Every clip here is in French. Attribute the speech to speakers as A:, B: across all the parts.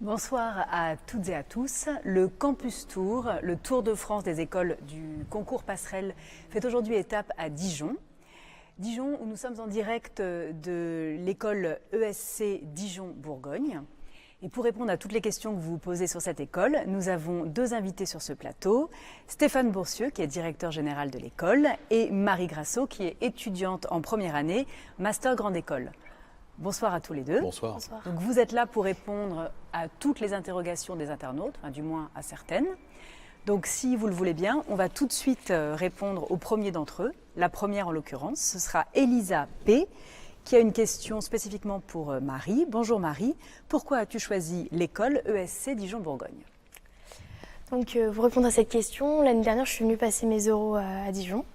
A: Bonsoir à toutes et à tous. Le Campus Tour, le Tour de France des écoles du concours Passerelle, fait aujourd'hui étape à Dijon. Dijon, où nous sommes en direct de l'école ESC Dijon-Bourgogne. Et pour répondre à toutes les questions que vous posez sur cette école, nous avons deux invités sur ce plateau. Stéphane Boursieux, qui est directeur général de l'école, et Marie Grasso, qui est étudiante en première année, master grande école. Bonsoir à tous les deux.
B: Bonsoir.
A: Donc vous êtes là pour répondre à toutes les interrogations des internautes, enfin, du moins à certaines. Donc si vous le voulez bien, on va tout de suite répondre au premier d'entre eux. La première en l'occurrence, ce sera Elisa P, qui a une question spécifiquement pour Marie. Bonjour Marie, pourquoi as-tu choisi l'école ESC Dijon-Bourgogne?
C: Donc pour répondre à cette question, l'année dernière je suis venue passer mes euros à Dijon.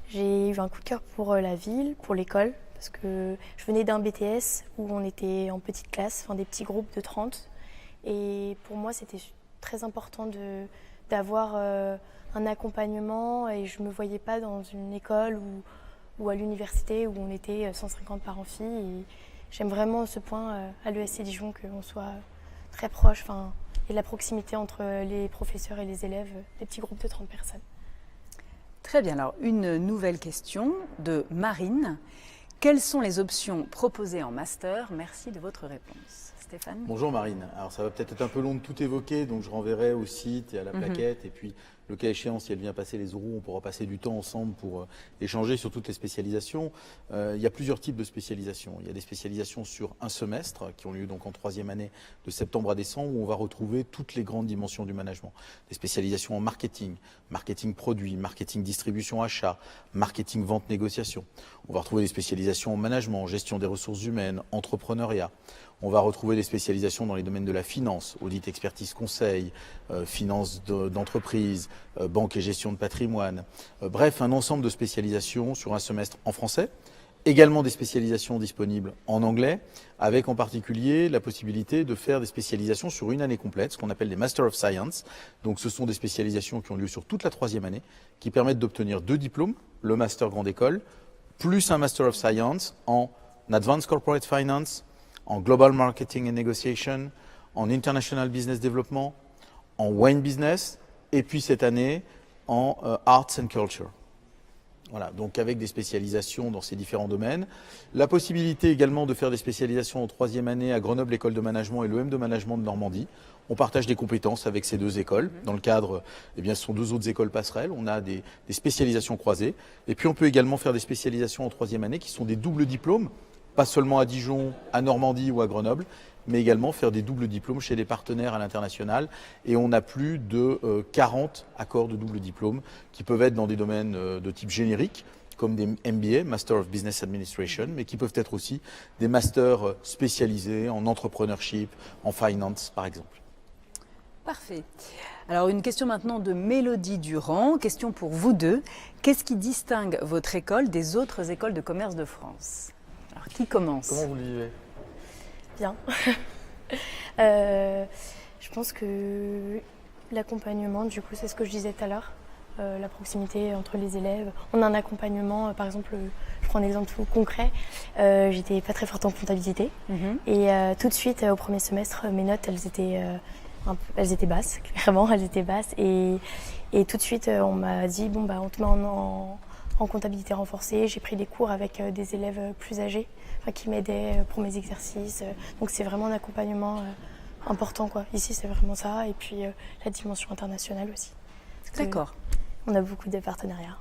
C: J'ai eu un coup de cœur pour la ville, pour l'école, parce que je venais d'un BTS où on était en petite classe, enfin des petits groupes de 30. Et pour moi, c'était très important d'avoir un accompagnement et je ne me voyais pas dans une école ou à l'université où on était 150 par amphi. Et j'aime vraiment ce point à l'ESC Dijon qu'on soit très proche, et la proximité entre les professeurs et les élèves, des petits groupes de 30 personnes.
A: Très bien, alors une nouvelle question de Marine. Quelles sont les options proposées en master? Merci de votre réponse. Stéphane?
B: Bonjour Marine. Alors ça va peut-être être un peu long de tout évoquer, donc je renverrai au site et à la plaquette. Et puis le cas échéant, si elle vient passer les euros, on pourra passer du temps ensemble pour échanger sur toutes les spécialisations. Il y a plusieurs types de spécialisations. Il y a des spécialisations sur un semestre qui ont lieu donc en troisième année de septembre à décembre où on va retrouver toutes les grandes dimensions du management. Des spécialisations en marketing, marketing produit, marketing distribution achat, marketing vente négociation. On va retrouver des spécialisations en management, gestion des ressources humaines, entrepreneuriat. On va retrouver des spécialisations dans les domaines de la finance, audit, expertise, conseil, finance d'entreprise, banque et gestion de patrimoine. Bref, un ensemble de spécialisations sur un semestre en français. Également des spécialisations disponibles en anglais, avec en particulier la possibilité de faire des spécialisations sur une année complète, ce qu'on appelle des Master of Science. Donc ce sont des spécialisations qui ont lieu sur toute la troisième année, qui permettent d'obtenir 2 diplômes, le Master Grande École, plus un Master of Science en Advanced Corporate Finance, en Global Marketing and Negotiation, en International Business Development, en Wine Business, et puis cette année en Arts and Culture. Voilà, donc avec des spécialisations dans ces différents domaines. La possibilité également de faire des spécialisations en troisième année à Grenoble École de Management et l'EM de Management de Normandie. On partage des compétences avec ces deux écoles. Dans le cadre, ce sont deux autres écoles passerelles. On a des spécialisations croisées. Et puis on peut également faire des spécialisations en troisième année qui sont des doubles diplômes, pas seulement à Dijon, à Normandie ou à Grenoble, mais également faire des doubles diplômes chez des partenaires à l'international. Et on a plus de 40 accords de double diplôme qui peuvent être dans des domaines de type générique, comme des MBA, Master of Business Administration, mais qui peuvent être aussi des masters spécialisés en entrepreneurship, en finance par exemple.
A: Parfait. Alors une question maintenant de Mélodie Durand, question pour vous deux. Qu'est-ce qui distingue votre école des autres écoles de commerce de France? Alors qui commence?
B: Comment vous le vivez?
C: Bien. Je pense que l'accompagnement, du coup, c'est ce que je disais tout à l'heure, la proximité entre les élèves. On a un accompagnement, par exemple, je prends un exemple tout concret, j'étais pas très forte en comptabilité et tout de suite, au premier semestre, mes notes, elles étaient basses, clairement, elles étaient basses et tout de suite, on m'a dit, bon, on te met en comptabilité renforcée. J'ai pris des cours avec des élèves plus âgés qui m'aidaient pour mes exercices. Donc c'est vraiment un accompagnement important, quoi. Ici, c'est vraiment ça. Et puis la dimension internationale aussi.
A: D'accord.
C: On a beaucoup de partenariats.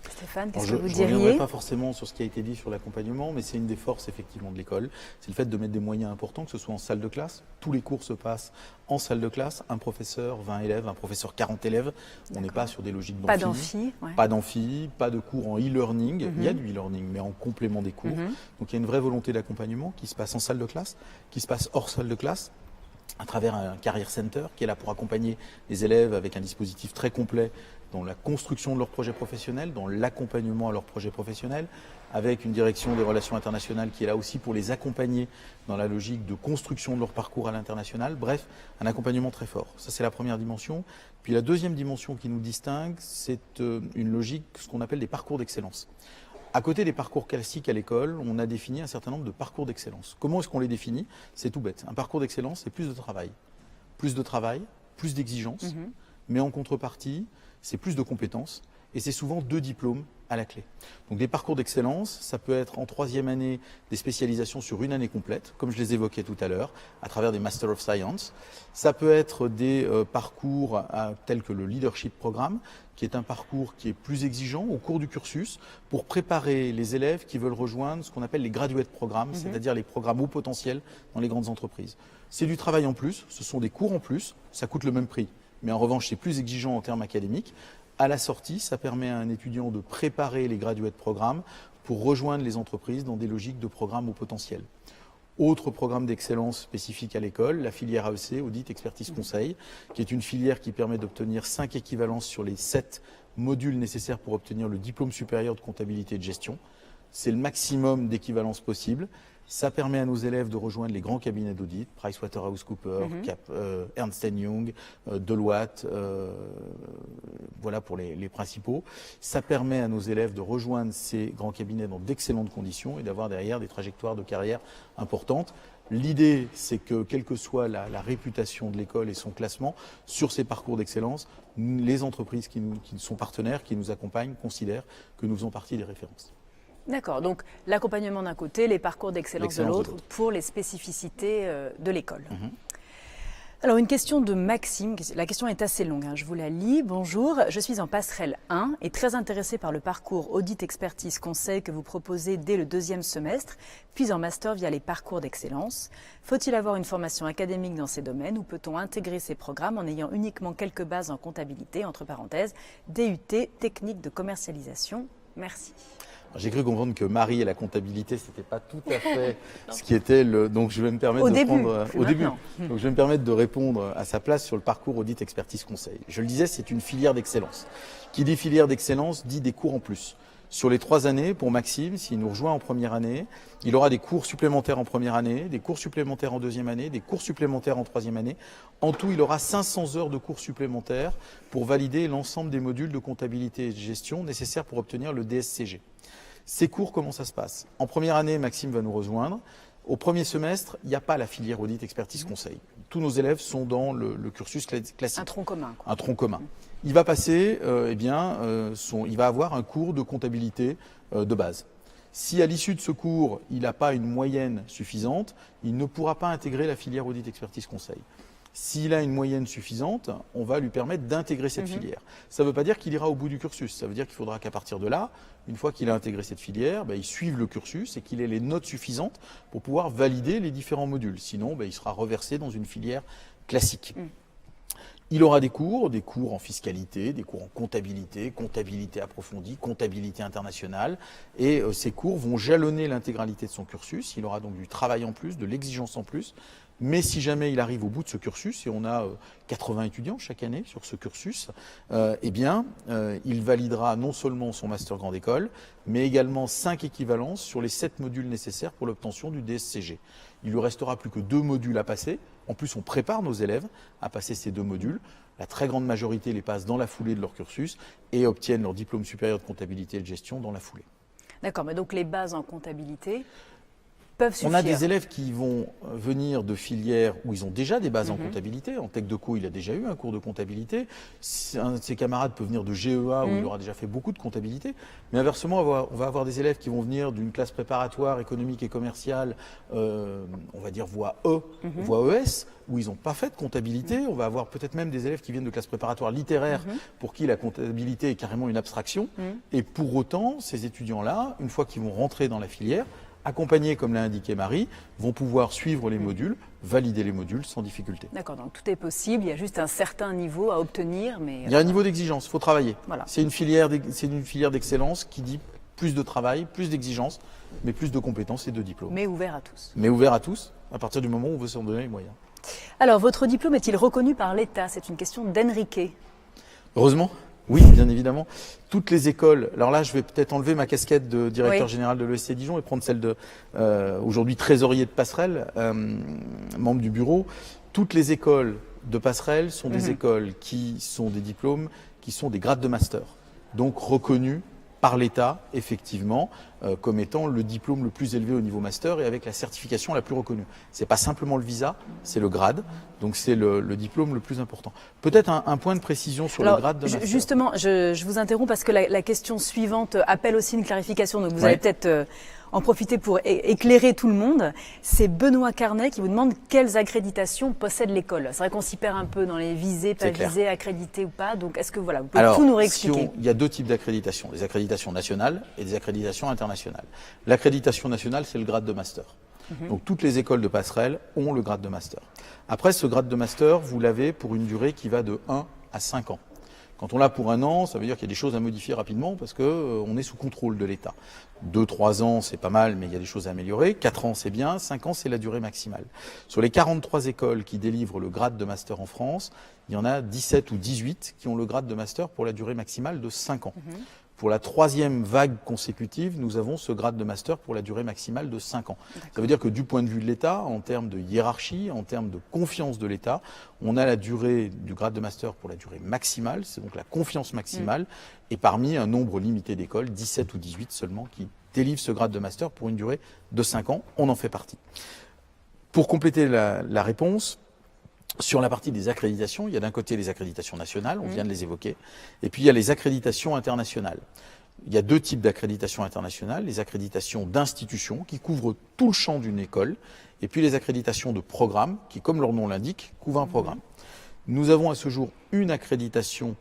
A: Stéphane, qu'est-ce que vous
B: diriez? Je ne
A: diriez?
B: reviendrai pas forcément sur ce qui a été dit sur l'accompagnement, mais c'est une des forces effectivement de l'école. C'est le fait de mettre des moyens importants, que ce soit en salle de classe. Tous les cours se passent en salle de classe. Un professeur, 20 élèves, un professeur, 40 élèves. On n'est pas sur des logiques d'amphi.
A: Pas d'amphi, ouais.
B: Pas d'amphi, pas de cours en e-learning. Il y a du e-learning, mais en complément des cours. Donc il y a une vraie volonté d'accompagnement qui se passe en salle de classe, qui se passe hors salle de classe, à travers un Career Center qui est là pour accompagner les élèves avec un dispositif très complet dans la construction de leur projet professionnel, dans l'accompagnement à leur projet professionnel, avec une direction des relations internationales qui est là aussi pour les accompagner dans la logique de construction de leur parcours à l'international. Bref, un accompagnement très fort. Ça, c'est la première dimension. Puis la deuxième dimension qui nous distingue, c'est une logique, ce qu'on appelle des parcours d'excellence. À côté des parcours classiques à l'école, on a défini un certain nombre de parcours d'excellence. Comment est-ce qu'on les définit? C'est tout bête. Un parcours d'excellence, c'est plus de travail. Plus de travail, plus d'exigences, mais en contrepartie, c'est plus de compétences et c'est souvent 2 diplômes à la clé. Donc des parcours d'excellence, ça peut être en 3e année des spécialisations sur une année complète, comme je les évoquais tout à l'heure, à travers des Master of Science. Ça peut être des parcours tels que le Leadership Programme, qui est un parcours qui est plus exigeant au cours du cursus pour préparer les élèves qui veulent rejoindre ce qu'on appelle les Graduate Programmes, c'est-à-dire les programmes haut potentiel dans les grandes entreprises. C'est du travail en plus, ce sont des cours en plus, ça coûte le même prix, mais en revanche c'est plus exigeant en termes académiques. À la sortie, ça permet à un étudiant de préparer les Graduate Programmes pour rejoindre les entreprises dans des logiques de programmes au potentiel. Autre programme d'excellence spécifique à l'école, la filière AEC, Audit, Expertise, Conseil, qui est une filière qui permet d'obtenir 5 équivalences sur les 7 modules nécessaires pour obtenir le diplôme supérieur de comptabilité et de gestion. C'est le maximum d'équivalence possible. Ça permet à nos élèves de rejoindre les grands cabinets d'audit, PricewaterhouseCoopers, Ernst & Young, Deloitte, voilà pour les principaux. Ça permet à nos élèves de rejoindre ces grands cabinets dans d'excellentes conditions et d'avoir derrière des trajectoires de carrière importantes. L'idée, c'est que quelle que soit la réputation de l'école et son classement, sur ces parcours d'excellence, les entreprises qui sont partenaires, qui nous accompagnent, considèrent que nous faisons partie des références.
A: D'accord, donc l'accompagnement d'un côté, les parcours d'excellence de l'autre pour les spécificités de l'école. Alors une question de Maxime, la question est assez longue, je vous la lis. Bonjour, je suis en passerelle 1 et très intéressée par le parcours audit, expertise, conseil que vous proposez dès le 2e semestre, puis en master via les parcours d'excellence. Faut-il avoir une formation académique dans ces domaines ou peut-on intégrer ces programmes en ayant uniquement quelques bases en comptabilité, entre parenthèses, DUT, technique de commercialisation? Merci.
B: J'ai cru comprendre que Marie et la comptabilité, c'était pas tout à fait ce qui était le. Donc je vais me permettre au début. Donc je vais me permettre de répondre à sa place sur le parcours audit, expertise, conseil. Je le disais, c'est une filière d'excellence. Qui dit filière d'excellence dit des cours en plus. Sur les 3 années, pour Maxime, s'il nous rejoint en première année, il aura des cours supplémentaires en première année, des cours supplémentaires en 2e année, des cours supplémentaires en 3e année. En tout, il aura 500 heures de cours supplémentaires pour valider l'ensemble des modules de comptabilité et de gestion nécessaires pour obtenir le DSCG. Ces cours, comment ça se passe? En première année, Maxime va nous rejoindre. Au premier semestre, il n'y a pas la filière audit, expertise, conseil. Tous nos élèves sont dans le cursus classique.
A: Un tronc commun.
B: Un tronc commun. Il va passer, il va avoir un cours de comptabilité de base. Si à l'issue de ce cours, il n'a pas une moyenne suffisante, il ne pourra pas intégrer la filière audit, expertise, conseil. S'il a une moyenne suffisante, on va lui permettre d'intégrer cette filière. Ça ne veut pas dire qu'il ira au bout du cursus. Ça veut dire qu'il faudra qu'à partir de là, une fois qu'il a intégré cette filière, il suive le cursus et qu'il ait les notes suffisantes pour pouvoir valider les différents modules. Sinon, il sera reversé dans une filière classique. Il aura des cours en fiscalité, des cours en comptabilité, comptabilité approfondie, comptabilité internationale. Et ces cours vont jalonner l'intégralité de son cursus. Il aura donc du travail en plus, de l'exigence en plus. Mais si jamais il arrive au bout de ce cursus, et on a 80 étudiants chaque année sur ce cursus, il validera non seulement son master grande école, mais également 5 équivalences sur les 7 modules nécessaires pour l'obtention du DSCG. Il lui restera plus que 2 modules à passer. En plus, on prépare nos élèves à passer ces 2 modules. La très grande majorité les passe dans la foulée de leur cursus et obtiennent leur diplôme supérieur de comptabilité et de gestion dans la foulée.
A: D'accord, mais donc les bases en comptabilité peuvent suffire.
B: On a des élèves qui vont venir de filières où ils ont déjà des bases en comptabilité. En Tech Deco, il a déjà eu un cours de comptabilité. Un de ses camarades peut venir de GEA où il aura déjà fait beaucoup de comptabilité. Mais inversement, on va avoir des élèves qui vont venir d'une classe préparatoire économique et commerciale, on va dire voie E, voie ES, où ils n'ont pas fait de comptabilité. On va avoir peut-être même des élèves qui viennent de classe préparatoire littéraire pour qui la comptabilité est carrément une abstraction. Et pour autant, ces étudiants-là, une fois qu'ils vont rentrer dans la filière, accompagnés, comme l'a indiqué Marie, vont pouvoir suivre les modules, valider les modules sans difficulté.
A: D'accord, donc tout est possible, il y a juste un certain niveau à obtenir. Mais
B: il y a un niveau d'exigence, il faut travailler.
A: Voilà.
B: C'est une filière d'excellence qui dit plus de travail, plus d'exigence, mais plus de compétences et de diplômes.
A: Mais ouvert à tous.
B: Mais ouvert à tous, à partir du moment où on veut s'en donner les moyens.
A: Alors, votre diplôme est-il reconnu par l'État? C'est une question d'Enrique.
B: Heureusement. Oui, bien évidemment. Toutes les écoles, alors là je vais peut-être enlever ma casquette de directeur général de l'ESC Dijon et prendre celle de aujourd'hui trésorier de Passerelle, membre du bureau. Toutes les écoles de Passerelle sont des écoles qui sont des diplômes, qui sont des grades de master, donc reconnus par l'État, effectivement, comme étant le diplôme le plus élevé au niveau master et avec la certification la plus reconnue. Ce n'est pas simplement le visa, c'est le grade, donc c'est le diplôme le plus important. Peut-être un point de précision sur le grade de master.
A: Justement, je vous interromps parce que la question suivante appelle aussi une clarification, donc vous allez peut-être en profiter pour éclairer tout le monde. C'est Benoît Carnet qui vous demande quelles accréditations possède l'école. C'est vrai qu'on s'y perd un peu dans les visées, pas visées, accréditées ou pas. Donc est-ce que vous pouvez tout nous réexpliquer?
B: Il y a deux types d'accréditation, des accréditations nationales et des accréditations internationales. L'accréditation nationale, c'est le grade de master. Donc toutes les écoles de passerelle ont le grade de master. Après, ce grade de master, vous l'avez pour une durée qui va de 1 à 5 ans. Quand on l'a pour 1 an, ça veut dire qu'il y a des choses à modifier rapidement parce qu'on est sous contrôle de l'État. 2-3 ans, c'est pas mal, mais il y a des choses à améliorer. 4 ans, c'est bien. 5 ans, c'est la durée maximale. Sur les 43 écoles qui délivrent le grade de master en France, il y en a 17 ou 18 qui ont le grade de master pour la durée maximale de 5 ans. Pour la 3e vague consécutive, nous avons ce grade de master pour la durée maximale de 5 ans. Ça veut dire que du point de vue de l'État, en termes de hiérarchie, en termes de confiance de l'État, on a la durée du grade de master pour la durée maximale, c'est donc la confiance maximale, et parmi un nombre limité d'écoles, 17 ou 18 seulement, qui délivrent ce grade de master pour une durée de 5 ans, on en fait partie. Pour compléter la réponse, sur la partie des accréditations, il y a d'un côté les accréditations nationales, on vient de les évoquer, et puis il y a les accréditations internationales. Il y a deux types d'accréditations internationales, les accréditations d'institutions qui couvrent tout le champ d'une école, et puis les accréditations de programmes qui, comme leur nom l'indique, couvrent un programme. Nous avons à ce jour une accréditation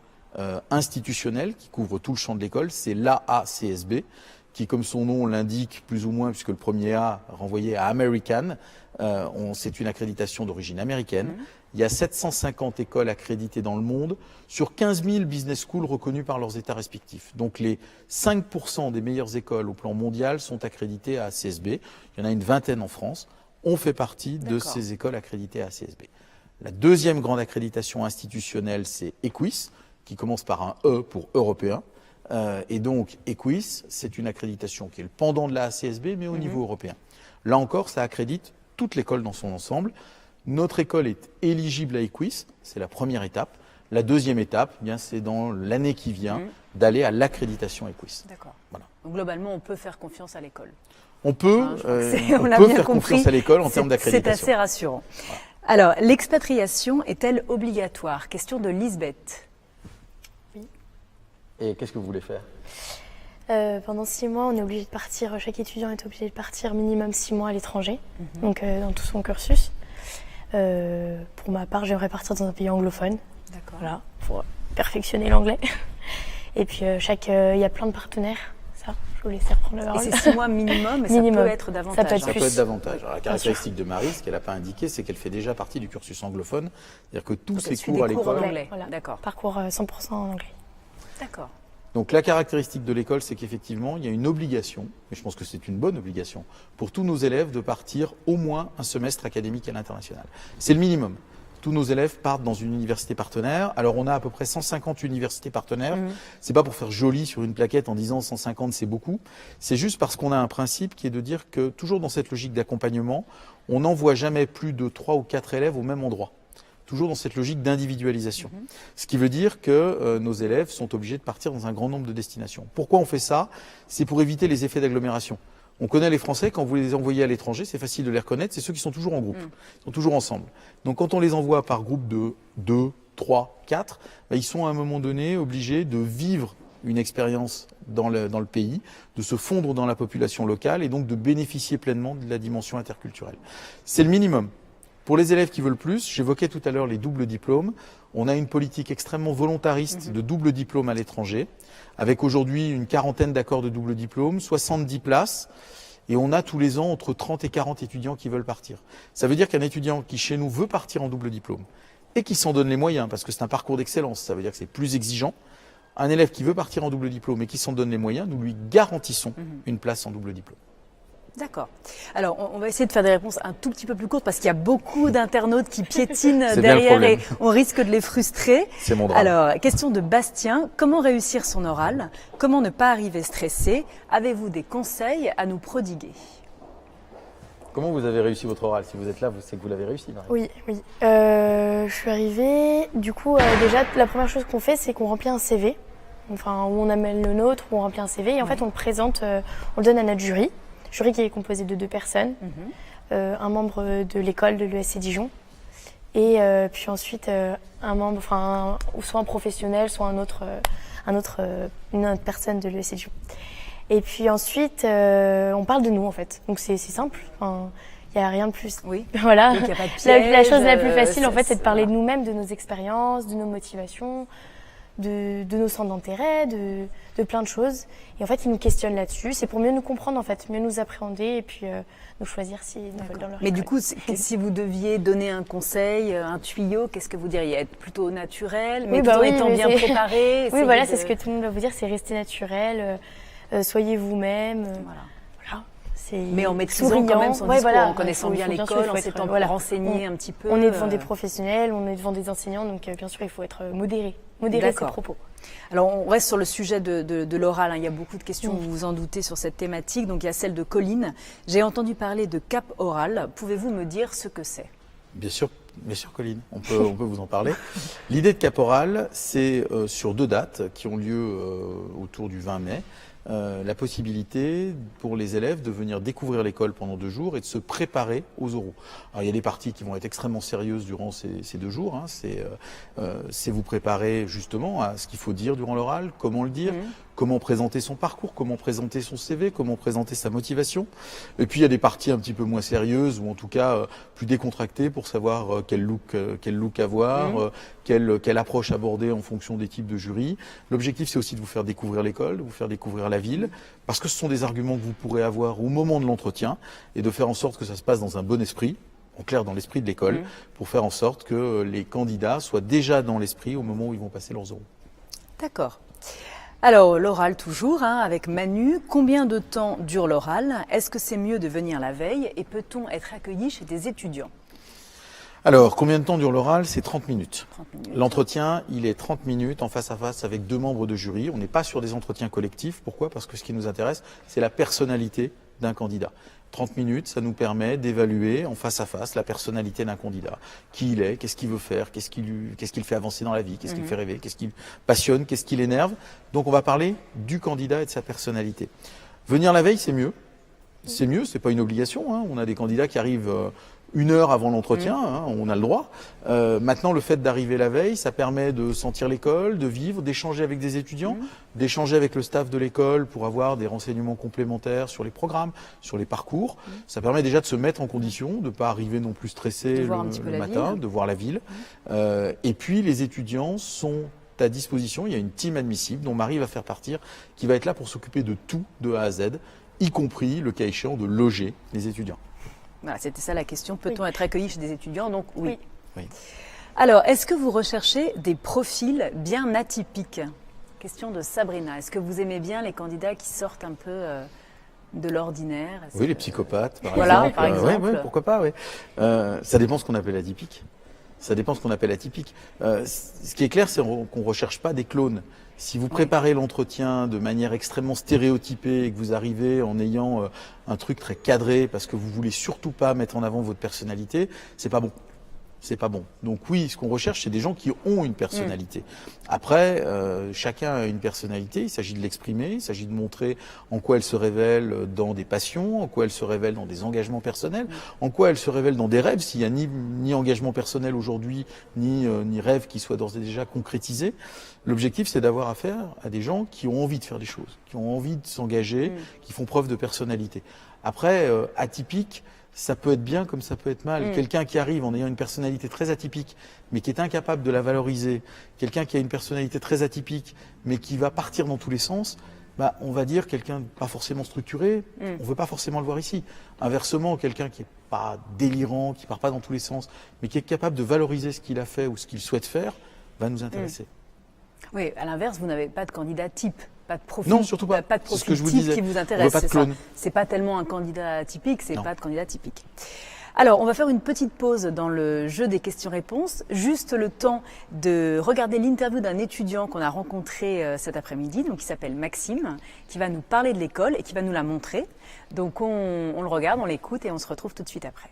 B: institutionnelle qui couvre tout le champ de l'école, c'est l'AACSB, qui, comme son nom l'indique plus ou moins, puisque le premier A renvoyait à American, c'est une accréditation d'origine américaine. Il y a 750 écoles accréditées dans le monde sur 15 000 business schools reconnues par leurs États respectifs. Donc les 5% des meilleures écoles au plan mondial sont accréditées à ACSB. Il y en a une vingtaine en France. On fait partie de ces écoles accréditées à ACSB. La deuxième grande accréditation institutionnelle, c'est EQUIS, qui commence par un E pour européen. Et donc EQUIS, c'est une accréditation qui est le pendant de la ACSB, mais au niveau européen. Là encore, ça accrédite toute l'école dans son ensemble. Notre école est éligible à EQUIS, c'est la première étape. La deuxième étape, eh bien, c'est dans l'année qui vient d'aller à l'accréditation EQUIS.
A: D'accord. Voilà. Donc globalement, on peut faire confiance à l'école.
B: On peut, faire confiance à l'école en termes d'accréditation.
A: C'est assez rassurant. Voilà. Alors, l'expatriation est-elle obligatoire? Question de Lisbeth.
C: Oui.
B: Et qu'est-ce que vous voulez faire?
C: Pendant 6 mois, on est obligé de partir, chaque étudiant est obligé de partir minimum 6 mois à l'étranger, donc dans tout son cursus. Pour ma part, j'aimerais partir dans un pays anglophone, voilà, pour perfectionner l'anglais. Et puis, il y a plein de partenaires, ça, je vous laisse reprendre la parole.
A: Et c'est 6 mois minimum, mais ça peut être davantage.
C: Ça peut être,
B: ça peut être davantage. Alors, la caractéristique de Marie, ce qu'elle n'a pas indiqué, c'est qu'elle fait déjà partie du cursus anglophone, c'est-à-dire que tous ses cours à l'école...
C: Voilà. D'accord. Parcours 100% en anglais.
A: D'accord.
B: Donc la caractéristique de l'école, c'est qu'effectivement, il y a une obligation, et je pense que c'est une bonne obligation, pour tous nos élèves de partir au moins un semestre académique à l'international. C'est le minimum. Tous nos élèves partent dans une université partenaire. Alors on a à peu près 150 universités partenaires. C'est pas pour faire joli sur une plaquette en disant 150 c'est beaucoup. C'est juste parce qu'on a un principe qui est de dire que toujours dans cette logique d'accompagnement, on n'envoie jamais plus de 3 ou 4 élèves au même endroit. Toujours dans cette logique d'individualisation. Ce qui veut dire que nos élèves sont obligés de partir dans un grand nombre de destinations. Pourquoi on fait ça? C'est pour éviter les effets d'agglomération. On connaît les Français, quand vous les envoyez à l'étranger, c'est facile de les reconnaître, c'est ceux qui sont toujours en groupe, ils sont toujours ensemble. Donc quand on les envoie par groupe de 2, 3, 4, ils sont à un moment donné obligés de vivre une expérience dans le pays, de se fondre dans la population locale et donc de bénéficier pleinement de la dimension interculturelle. C'est le minimum. Pour les élèves qui veulent plus, j'évoquais tout à l'heure les doubles diplômes. On a une politique extrêmement volontariste de double diplôme à l'étranger, avec aujourd'hui une quarantaine d'accords de double diplôme, 70 places, et on a tous les ans entre 30 et 40 étudiants qui veulent partir. Ça veut dire qu'un étudiant qui, chez nous, veut partir en double diplôme, et qui s'en donne les moyens, parce que c'est un parcours d'excellence, ça veut dire que c'est plus exigeant, un élève qui veut partir en double diplôme et qui s'en donne les moyens, nous lui garantissons une place en double diplôme.
A: D'accord. Alors, on va essayer de faire des réponses un tout petit peu plus courtes parce qu'il y a beaucoup d'internautes qui piétinent derrière et on risque de les frustrer.
B: C'est mon drame.
A: Alors, question de Bastien. Comment réussir son oral? Comment ne pas arriver stressé? Avez-vous des conseils à nous prodiguer?
B: Comment vous avez réussi votre oral? Si vous êtes là, c'est que vous l'avez réussi, Marie.
C: Oui, oui. Je suis arrivée. Du coup, déjà, la première chose qu'on fait, c'est qu'on remplit un CV. enfin, où on amène le nôtre, où on remplit un CV, et en fait on le présente, on le donne à notre jury qui est composé de 2 personnes, un membre de l'école de l'ESC Dijon, et puis ensuite un membre, enfin, soit un professionnel, soit une autre personne de l'ESC Dijon. Et puis ensuite, on parle de nous en fait. Donc c'est simple. Enfin, il n'y a rien de plus.
A: Oui.
C: Voilà.
A: Donc, y a pas de piège,
C: La chose la plus facile en fait, c'est de parler
A: voilà.
C: de nous-mêmes, de nos expériences, de nos motivations, de nos centres d'intérêt, de plein de choses. Et en fait, ils nous questionnent là-dessus. C'est pour mieux nous comprendre en fait, mieux nous appréhender et puis nous choisir s'ils nous veulent dans leur
A: Mais
C: école.
A: du coup, si vous deviez donner un conseil, un tuyau, qu'est-ce que vous diriez? Être plutôt naturel, mais tout en étant bien préparé?
C: Oui, voilà, c'est ce que tout le monde va vous dire, c'est rester naturel, soyez vous-même.
A: Voilà.
C: Mais
A: en maîtrisant quand même son discours, en connaissant bien l'école, en s'étant renseigné un petit peu.
C: On est devant des professionnels, on est devant des enseignants, donc bien sûr il faut être modérer ses propos.
A: Alors on reste sur le sujet de l'oral, il y a beaucoup de questions, vous vous en doutez, sur cette thématique. Donc il y a celle de Colline. J'ai entendu parler de cap oral, pouvez-vous me dire ce que c'est?
B: Bien sûr, Colline, on peut vous en parler. L'idée de cap oral, c'est sur 2 dates qui ont lieu autour du 20 mai. La possibilité pour les élèves de venir découvrir l'école pendant 2 jours et de se préparer aux oraux. Alors il y a des parties qui vont être extrêmement sérieuses durant ces 2 jours. Hein. C'est vous préparer justement à ce qu'il faut dire durant l'oral, comment le dire, comment présenter son parcours, comment présenter son CV, comment présenter sa motivation. Et puis il y a des parties un petit peu moins sérieuses ou en tout cas plus décontractées pour savoir quel look avoir, quelle approche aborder en fonction des types de jury. L'objectif c'est aussi de vous faire découvrir l'école, de vous faire découvrir la ville, parce que ce sont des arguments que vous pourrez avoir au moment de l'entretien et de faire en sorte que ça se passe dans un bon esprit, en clair dans l'esprit de l'école, pour faire en sorte que les candidats soient déjà dans l'esprit au moment où ils vont passer leurs oraux.
A: D'accord. Alors, l'oral toujours, avec Manu. Combien de temps dure l'oral? Est-ce que c'est mieux de venir la veille? Et peut-on être accueilli chez des étudiants?
B: Alors, combien de temps dure l'oral? C'est 30 minutes.
A: 30 minutes.
B: L'entretien, il est 30 minutes en face à face avec 2 membres de jury. On n'est pas sur des entretiens collectifs. Pourquoi? Parce que ce qui nous intéresse, c'est la personnalité d'un candidat. 30 minutes, ça nous permet d'évaluer en face à face la personnalité d'un candidat. Qui il est, qu'est-ce qu'il veut faire, qu'est-ce qui le fait avancer dans la vie, qu'est-ce qui le fait rêver, qu'est-ce qui le passionne, qu'est-ce qui l'énerve. Donc on va parler du candidat et de sa personnalité. Venir la veille, c'est mieux. C'est mieux, c'est pas une obligation. Hein. On a des candidats qui arrivent 1 heure avant l'entretien, on a le droit. Maintenant, le fait d'arriver la veille, ça permet de sentir l'école, de vivre, d'échanger avec des étudiants, d'échanger avec le staff de l'école pour avoir des renseignements complémentaires sur les programmes, sur les parcours. Ça permet déjà de se mettre en condition, de ne pas arriver non plus stressé le matin, de voir la ville. Et puis, les étudiants sont à disposition. Il y a une team admissible dont Marie va faire partir, qui va être là pour s'occuper de tout, de A à Z, y compris, le cas échéant, de loger les étudiants.
A: Voilà, c'était ça la question. Peut-on être accueilli chez des étudiants? Donc oui.
B: Oui.
A: Alors, est-ce que vous recherchez des profils bien atypiques? Question de Sabrina. Est-ce que vous aimez bien les candidats qui sortent un peu de l'ordinaire?
B: Oui, les psychopathes, par
A: voilà,
B: exemple.
A: Par exemple.
B: Ouais, pourquoi pas, oui. Ça dépend ce qu'on appelle atypique. Ça dépend ce qu'on appelle atypique. Ce qui est clair, c'est qu'on ne recherche pas des clones. Si vous préparez l'entretien de manière extrêmement stéréotypée et que vous arrivez en ayant un truc très cadré parce que vous voulez surtout pas mettre en avant votre personnalité, c'est pas bon. C'est pas bon. Donc oui, ce qu'on recherche, c'est des gens qui ont une personnalité. Après, chacun a une personnalité, il s'agit de l'exprimer, il s'agit de montrer en quoi elle se révèle dans des passions, en quoi elle se révèle dans des engagements personnels, en quoi elle se révèle dans des rêves, s'il n'y a ni engagement personnel aujourd'hui, ni rêve qui soit d'ores et déjà concrétisé. L'objectif, c'est d'avoir affaire à des gens qui ont envie de faire des choses, qui ont envie de s'engager, qui font preuve de personnalité. Après, atypique, ça peut être bien comme ça peut être mal. Quelqu'un qui arrive en ayant une personnalité très atypique, mais qui est incapable de la valoriser, quelqu'un qui a une personnalité très atypique, mais qui va partir dans tous les sens, on va dire quelqu'un de pas forcément structuré, on veut pas forcément le voir ici. Inversement, quelqu'un qui est pas délirant, qui part pas dans tous les sens, mais qui est capable de valoriser ce qu'il a fait ou ce qu'il souhaite faire, va nous intéresser.
A: Oui, à l'inverse, vous n'avez pas de candidat type. Pas de profil,
B: non, surtout pas.
A: Pas de profil
B: ce que je vous
A: type
B: disais.
A: qui vous intéresse. C'est pas tellement un candidat typique, c'est pas de candidat typique. Alors, on va faire une petite pause dans le jeu des questions-réponses. Juste le temps de regarder l'interview d'un étudiant qu'on a rencontré cet après-midi, donc qui s'appelle Maxime, qui va nous parler de l'école et qui va nous la montrer. Donc, on le regarde, on l'écoute et on se retrouve tout de suite après.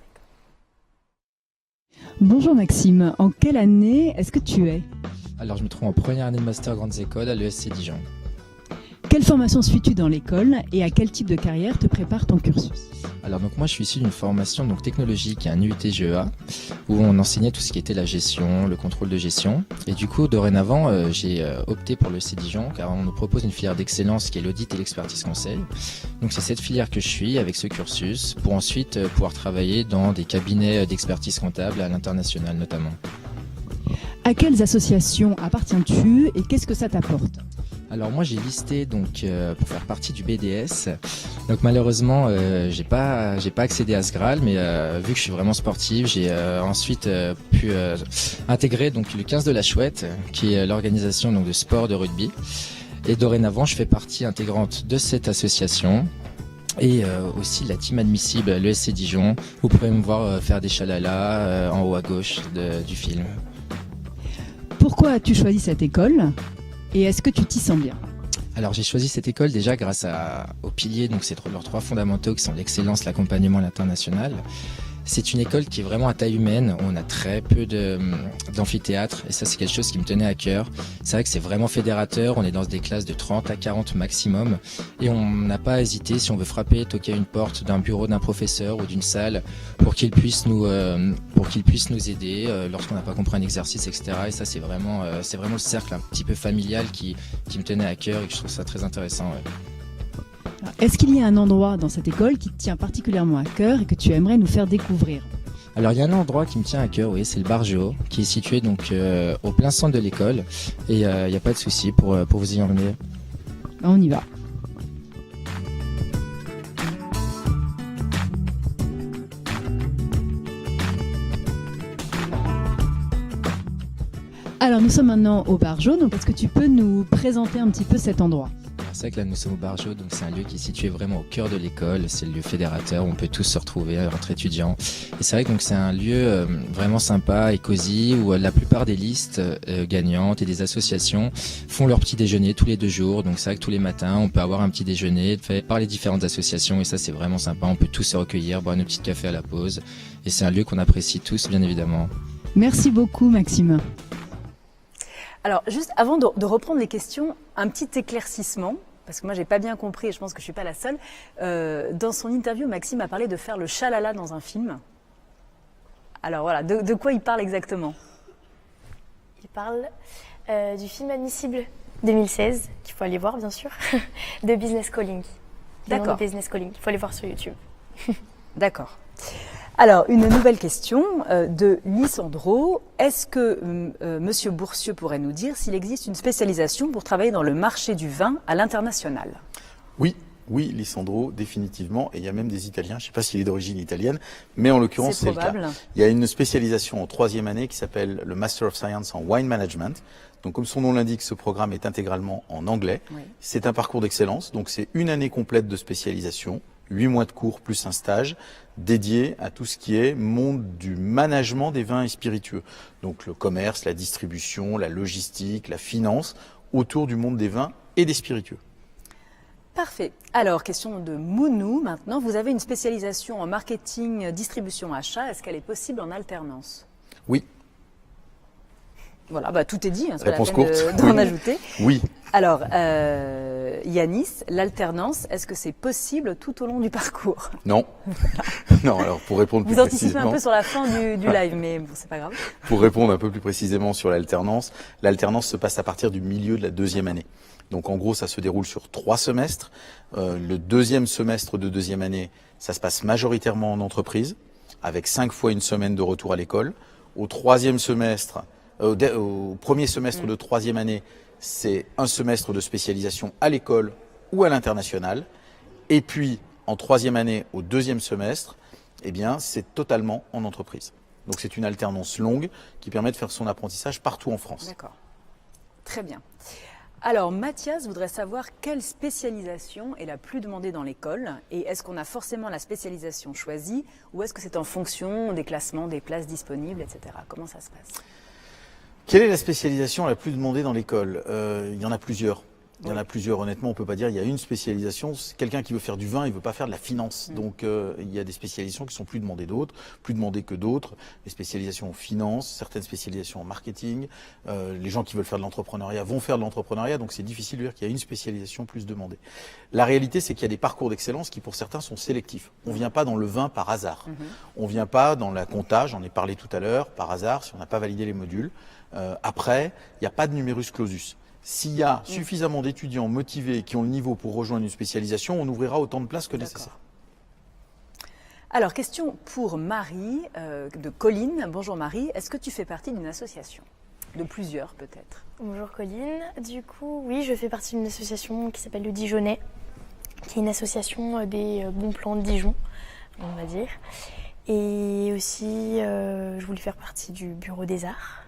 D: Bonjour Maxime, en quelle année est-ce que tu es? Alors je me trouve en première année de master grandes écoles à l'ESC Dijon.
A: Quelle formation suis-tu dans l'école et à quel type de carrière te prépare ton cursus?
D: Alors donc moi je suis issu d'une formation donc technologique à un UT GEA où on enseignait tout ce qui était la gestion, le contrôle de gestion. Et du coup dorénavant j'ai opté pour l'ESC Dijon car on nous propose une filière d'excellence qui est l'audit et l'expertise conseil. Donc c'est cette filière que je suis avec ce cursus pour ensuite pouvoir travailler dans des cabinets d'expertise comptable à l'international notamment.
A: À quelles associations appartiens-tu et qu'est-ce que ça t'apporte?
D: Alors moi j'ai listé donc pour faire partie du BDS. Donc malheureusement j'ai pas accédé à ce Graal, mais vu que je suis vraiment sportif, j'ai ensuite pu intégrer donc le 15 de la Chouette, qui est l'organisation donc de sport de rugby. Et dorénavant je fais partie intégrante de cette association. Et aussi la team admissible, l'ESC Dijon. Vous pourrez me voir faire des chalalas en haut à gauche du film.
A: Pourquoi as-tu choisi cette école et est-ce que tu t'y sens bien?
D: Alors j'ai choisi cette école déjà grâce aux piliers, donc c'est leurs 3 fondamentaux qui sont l'excellence, l'accompagnement et l'international. C'est une école qui est vraiment à taille humaine, on a très peu d'amphithéâtre et ça c'est quelque chose qui me tenait à cœur. C'est vrai que c'est vraiment fédérateur, on est dans des classes de 30 à 40 maximum et on n'a pas hésité si on veut frapper, toquer à une porte d'un bureau d'un professeur ou d'une salle pour qu'il puisse nous aider lorsqu'on n'a pas compris un exercice, etc. Et ça c'est vraiment le cercle un petit peu familial qui me tenait à cœur et que je trouve ça très intéressant. Ouais.
A: Est-ce qu'il y a un endroit dans cette école qui te tient particulièrement à cœur et que tu aimerais nous faire découvrir?
D: Alors il y a un endroit qui me tient à cœur, oui, c'est le bar Géo, qui est situé donc au plein centre de l'école et il n'y a pas de souci pour vous y emmener.
A: On y va. Alors nous sommes maintenant au bar Géo, donc est-ce que tu peux nous présenter un petit peu cet endroit?
D: C'est vrai que là nous sommes au bar Géo, donc c'est un lieu qui est situé vraiment au cœur de l'école, c'est le lieu fédérateur où on peut tous se retrouver entre étudiants. Et c'est vrai que donc c'est un lieu vraiment sympa et cosy où la plupart des listes gagnantes et des associations font leur petit déjeuner tous les 2 jours. Donc c'est vrai que tous les matins on peut avoir un petit déjeuner fait par les différentes associations et ça c'est vraiment sympa, on peut tous se recueillir, boire nos petits cafés à la pause et c'est un lieu qu'on apprécie tous bien évidemment.
A: Merci beaucoup Maxime.
E: Alors, juste avant de reprendre les questions, un petit éclaircissement, parce que moi, j'ai pas bien compris, et je pense que je suis pas la seule. Dans son interview, Maxime a parlé de faire le chalala dans un film. Alors voilà, de quoi il parle exactement?
C: Il parle du film Admissible 2016, qu'il faut aller voir, bien sûr, de Business Calling.
E: D'accord.
C: De Business Calling, il faut aller voir sur YouTube.
E: D'accord. Alors, une nouvelle question de Lissandro. Est-ce que Monsieur Boursieux pourrait nous dire s'il existe une spécialisation pour travailler dans le marché du vin à l'international?
B: Oui, Lissandro, définitivement. Et il y a même des Italiens. Je ne sais pas s'il est d'origine italienne, mais en l'occurrence, c'est le cas. Il y a une spécialisation en 3e année qui s'appelle le Master of Science en Wine Management. Donc, comme son nom l'indique, ce programme est intégralement en anglais. Oui. C'est un parcours d'excellence. Donc, c'est une année complète de spécialisation. 8 mois de cours plus un stage dédié à tout ce qui est monde du management des vins et spiritueux. Donc le commerce, la distribution, la logistique, la finance, autour du monde des vins et des spiritueux.
E: Parfait. Alors, question de Mounou maintenant. Vous avez une spécialisation en marketing, distribution, achat. Est-ce qu'elle est possible en alternance?
B: Oui.
E: Voilà, tout est dit, hein,
B: réponse courte.
E: D'en ajouter.
B: Oui.
E: Alors, Yanis, l'alternance, est-ce que c'est possible tout au long du parcours?
B: Non. Non, alors pour répondre plus précisément...
E: Vous anticipez un peu sur la fin du live, mais bon, c'est pas grave.
B: Pour répondre un peu plus précisément sur l'alternance se passe à partir du milieu de la 2e année. Donc en gros, ça se déroule sur 3 semestres. Le 2e semestre de 2e année, ça se passe majoritairement en entreprise, avec 5 fois une semaine de retour à l'école. Au 3e semestre... Au premier semestre de 3e année, c'est un semestre de spécialisation à l'école ou à l'international. Et puis, en 3e année, au 2e semestre, eh bien, c'est totalement en entreprise. Donc, c'est une alternance longue qui permet de faire son apprentissage partout en France.
E: D'accord. Très bien. Alors, Mathias voudrait savoir quelle spécialisation est la plus demandée dans l'école et est-ce qu'on a forcément la spécialisation choisie ou est-ce que c'est en fonction des classements, des places disponibles, etc. Comment ça se passe ?
B: Quelle est la spécialisation la plus demandée dans l'école? Il y en a plusieurs. Il y en a plusieurs, honnêtement, on ne peut pas dire il y a une spécialisation. Quelqu'un qui veut faire du vin, il ne veut pas faire de la finance. Donc il y a des spécialisations qui sont plus demandées que d'autres. Les spécialisations en finance, certaines spécialisations en marketing. Les gens qui veulent faire de l'entrepreneuriat vont faire de l'entrepreneuriat, donc c'est difficile de dire qu'il y a une spécialisation plus demandée. La réalité, c'est qu'il y a des parcours d'excellence qui, pour certains, sont sélectifs. On ne vient pas dans le vin par hasard. On ne vient pas dans la compta, j'en ai parlé tout à l'heure, par hasard, si on n'a pas validé les modules. Après, il n'y a pas de numerus clausus. S'il y a suffisamment d'étudiants motivés qui ont le niveau pour rejoindre une spécialisation, on ouvrira autant de places que nécessaire.
A: Alors, question pour Marie de Colline. Bonjour Marie, est-ce que tu fais partie d'une association? De plusieurs peut-être.
C: Bonjour Colline. Du coup, oui, je fais partie d'une association qui s'appelle le Dijonais, qui est une association des bons plans de Dijon, on va dire. Et aussi, je voulais faire partie du Bureau des Arts.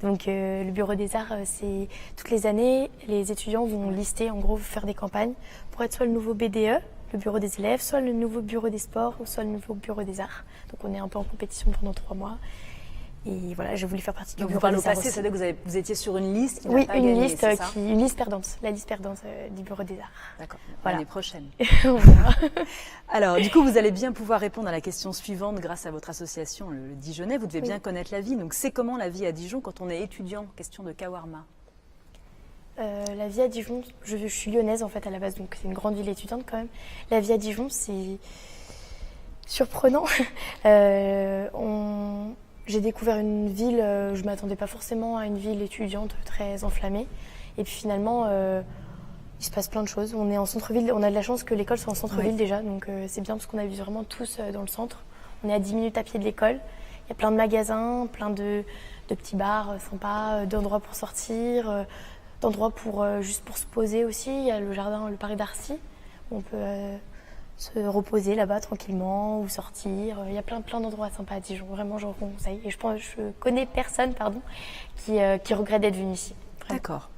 C: Donc le Bureau des Arts, c'est toutes les années, les étudiants vont lister, en gros, faire des campagnes pour être soit le nouveau BDE, le Bureau des élèves, soit le nouveau Bureau des sports, ou soit le nouveau Bureau des Arts. Donc on est un peu en compétition pendant 3 mois. Et voilà, j'ai voulu faire partie du
A: Donc
C: Bureau des Arts.
A: Par le passé, c'est-à-dire que vous étiez sur une liste qui n'a
C: Oui,
A: pas
C: une
A: gagné,
C: liste
A: c'est ça
C: une liste perdante, la liste perdante du Bureau des Arts.
A: D'accord,
C: Voilà.
A: l'année prochaine.
C: On verra.
A: Alors, du coup, vous allez bien pouvoir répondre à la question suivante grâce à votre association, le Dijonais. Vous devez bien connaître la vie. Donc, c'est comment la vie à Dijon quand on est étudiant? Question de Kawarma.
C: La vie à Dijon, je suis lyonnaise en fait à la base, donc c'est une grande ville étudiante quand même. La vie à Dijon, c'est surprenant. J'ai découvert une ville, je ne m'attendais pas forcément à une ville étudiante très enflammée. Et puis finalement, il se passe plein de choses. On est en centre-ville, on a de la chance que l'école soit en centre-ville déjà, donc c'est bien parce qu'on habite vraiment tous dans le centre. On est à 10 minutes à pied de l'école. Il y a plein de magasins, plein de petits bars sympas, d'endroits pour sortir, d'endroits juste pour se poser aussi. Il y a le jardin, le parc d'Arcy, où on peut se reposer là-bas tranquillement ou sortir. Il y a plein d'endroits sympas à Dijon. Vraiment, je vous conseille. Et je connais personne, qui regrette d'être venu ici.
A: D'accord.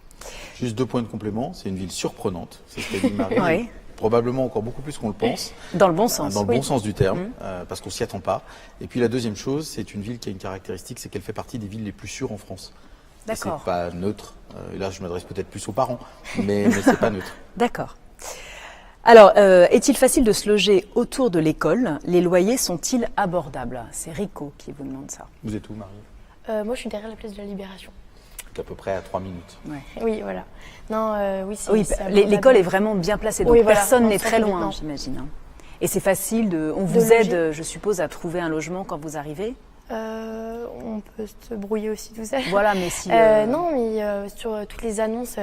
B: Juste 2 points de complément. C'est une ville surprenante, c'est ce qu'a dit Marie.
A: Oui.
B: Probablement encore beaucoup plus qu'on le pense.
A: Dans le bon sens.
B: Dans le bon sens du terme, parce qu'on s'y attend pas. Et puis la deuxième chose, c'est une ville qui a une caractéristique, c'est qu'elle fait partie des villes les plus sûres en France.
A: D'accord.
B: C'est pas neutre. Et là, je m'adresse peut-être plus aux parents, mais c'est pas neutre.
A: D'accord. Alors, est-il facile de se loger autour de l'école? Les loyers sont-ils abordables? C'est Rico qui vous demande ça.
B: Vous êtes où, Marie?
C: Moi, je suis derrière la place de la Libération.
B: À peu près à 3 minutes.
A: Ouais.
C: Oui, voilà. Non, oui,
A: Oui,
C: c'est abordable.
A: l'école est vraiment bien placée, donc
C: Oui, voilà,
A: personne
C: dans
A: n'est
C: le
A: très
C: centre-ville,
A: loin,
C: non.
A: j'imagine. Hein. Et c'est facile on
C: De
A: vous
C: loger.
A: aide, je suppose, à trouver un logement quand vous arrivez?
C: On peut se brouiller aussi tout seul.
A: Voilà, mais si...
C: Non, mais sur toutes les annonces,